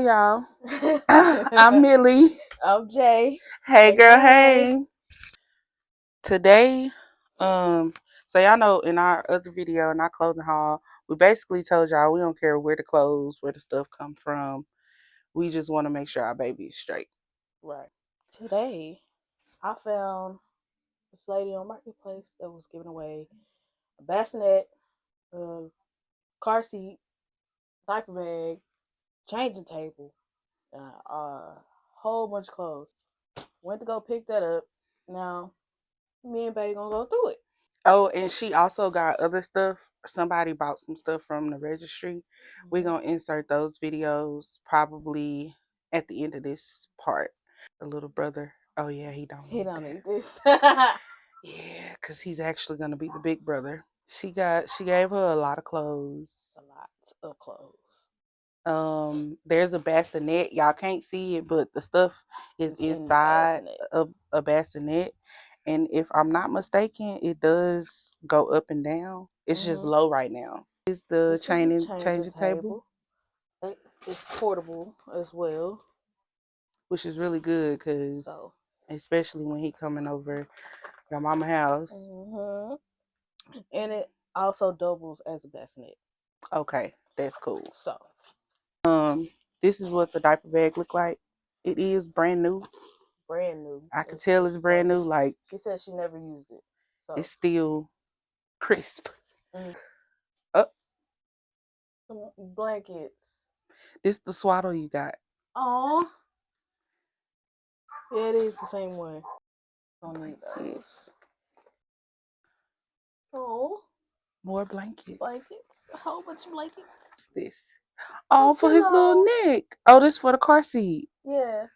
Hey y'all. I'm Millie. I'm Jay. Hey girl, hey. Today, so y'all know in our other video, in our clothing haul, we basically told y'all we don't care where the clothes, where the stuff come from. We just want to make sure our baby is straight. Right. Today, I found this lady on Marketplace that was giving away a bassinet, a car seat, diaper bag, changing table, a whole bunch of clothes. Went to go pick that up. Now, me and baby gonna go through it. Oh, and she also got other stuff. Somebody bought some stuff from the registry. We're going to insert those videos probably at the end of this part. The little brother. Oh, yeah, he don't need this. Yeah, because he's actually going to be the big brother. She gave her a lot of clothes. A lot of clothes. There's a bassinet. Y'all can't see it, but the stuff is inside of a bassinet. And if I'm not mistaken, it does go up and down. It's just low right now. It's the changing table. It's portable as well, which is really good because especially when he coming over your mama house. And it also doubles as a bassinet. Okay, that's cool. So, this is what the diaper bag look like. It is brand new. Brand new. I can tell it's brand new. Like she said, she never used it. So it's still crisp. Some blankets. This the swaddle you got. Aw. Yeah, it is the same one. Don't need those. Oh. More blankets. A whole bunch of blankets. This. Oh, for his little neck. Oh, this for the car seat. Yeah.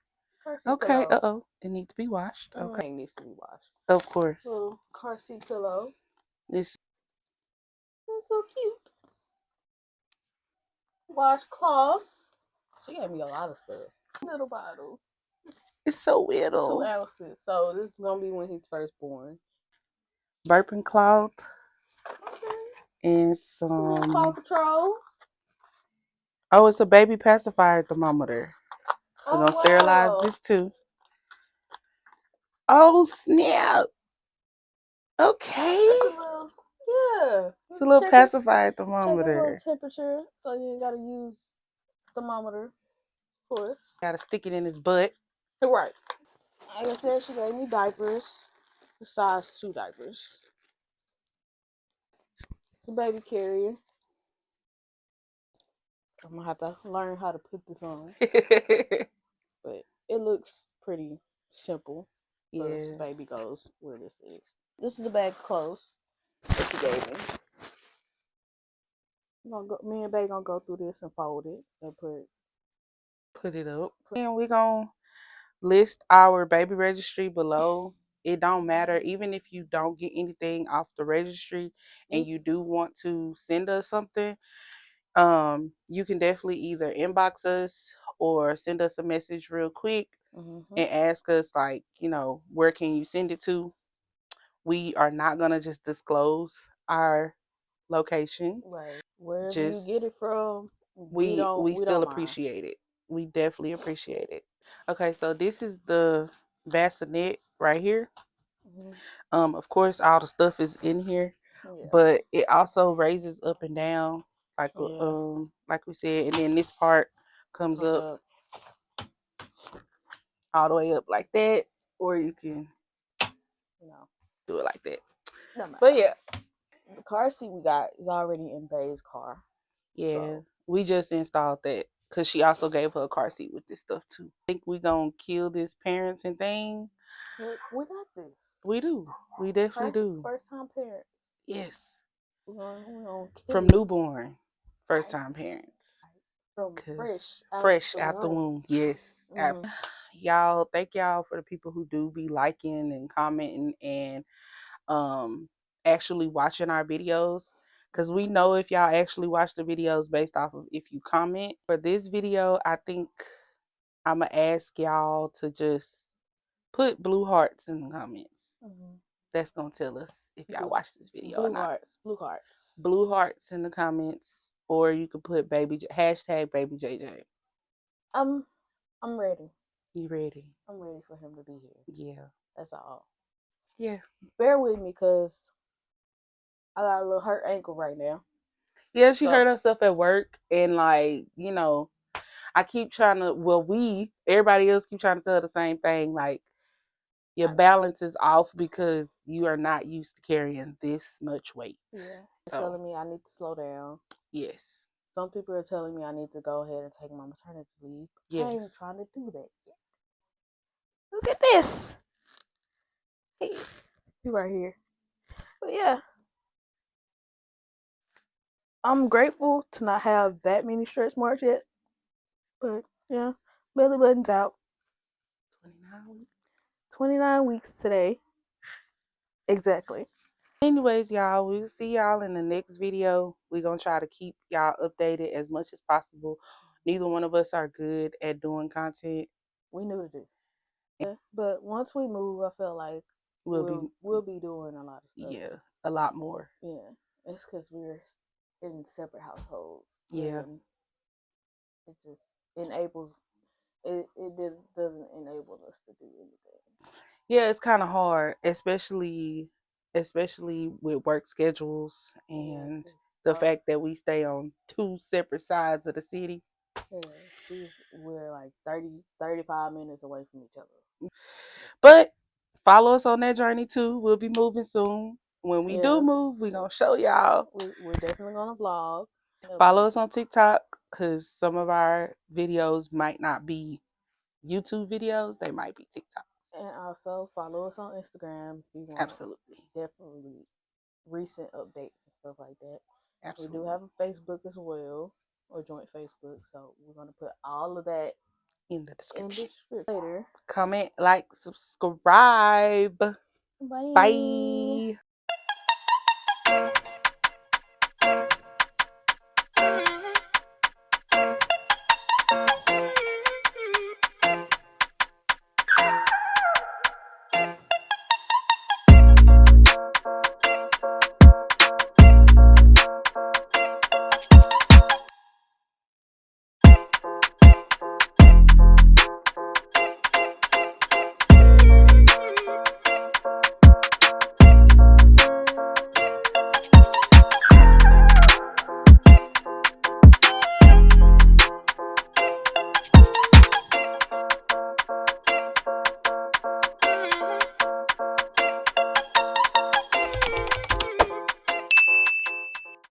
Car seat okay. Pillow. It needs to be washed. Okay. It needs to be washed. Of course. Little car seat pillow. This. That's so cute. Washcloths. She gave me a lot of stuff. Little bottle. It's so little. 2 ounces. So this is gonna be when he's first born. Burping cloth. Okay. And some Paw Patrol. Oh, it's a baby pacifier thermometer. We're gonna sterilize this too. Oh snap! Okay. It's a little pacifier thermometer. Check a little temperature, so you ain't gotta use thermometer, of course. Gotta stick it in his butt. Right. Like I said, she gave me diapers, the size 2 diapers. It's a baby carrier. I'm gonna have to learn how to put this on. But it looks pretty simple. Yeah. Baby goes where this is. This is the bag of clothes that she gave me. Me and baby gonna go through this and fold it and put it up. And we're gonna list our baby registry below. It don't matter, even if you don't get anything off the registry and you do want to send us something, you can definitely either inbox us or send us a message real quick and ask us, like, where can you send it to. We are not gonna just disclose our location. Right. Wherever you get it from, we still appreciate it. We definitely appreciate it. Okay, so this is the bassinet right here. Of course, all the stuff is in here, but it also raises up and down, like we said, and then this part comes up all the way up like that, or you can, do it like that. But yeah, the car seat we got is already in Bae's car. Yeah, we just installed that because she also gave her a car seat with this stuff too. I think we gonna kill this parenting thing. We got this. We do. We definitely do. First time parents. Yes. We're gonna kill From newborn, first time parents. From fresh out the womb. Yes, absolutely. Y'all, thank y'all for the people who do be liking and commenting and actually watching our videos. Because we know if y'all actually watch the videos based off of if you comment. For this video, I think I'm going to ask y'all to just put blue hearts in the comments. That's going to tell us if y'all watch this video or not. Blue hearts. Blue hearts in the comments. Or you could put hashtag baby JJ. I'm I'm ready. You ready? I'm ready for him to be here. Yeah. That's all. Yeah. Bear with me, cause I got a little hurt ankle right now. Yeah, she So hurt herself at work, and like, I keep trying to, everybody else keep trying to tell her the same thing. Like, your balance is off because you are not used to carrying this much weight. yeah, So, telling me I need to slow down. yes. Some people are telling me I need to go ahead and take my maternity leave. I ain't even Yes. trying to do that yet. Look at this. He right here. But yeah, I'm grateful to not have that many stretch marks yet. But yeah, belly button's out. 29 weeks. 29 weeks today. Exactly. Anyways, y'all, we'll see y'all in the next video. We're going to try to keep y'all updated as much as possible. Neither one of us are good at doing content. We new to this. Yeah, but once we move, I feel like we'll be doing a lot of stuff. Yeah, a lot more. Yeah, it's because we're in separate households. Yeah. And it just enables it doesn't enable us to do anything. Yeah, it's kind of hard, especially with work schedules and the fact that we stay on two separate sides of the city. Yeah, we're like 35 minutes away from each other. But follow us on that journey too. We'll be moving soon. When we do move, we're going to show y'all. We're definitely going to vlog. Follow us on TikTok because some of our videos might not be YouTube videos. They might be TikToks. And also follow us on Instagram if you want. Absolutely. Definitely recent updates and stuff like that. Absolutely. We do have a Facebook as well, or joint Facebook. So we're going to put all of that in the description. Later. Comment, like, subscribe. Bye. Bye.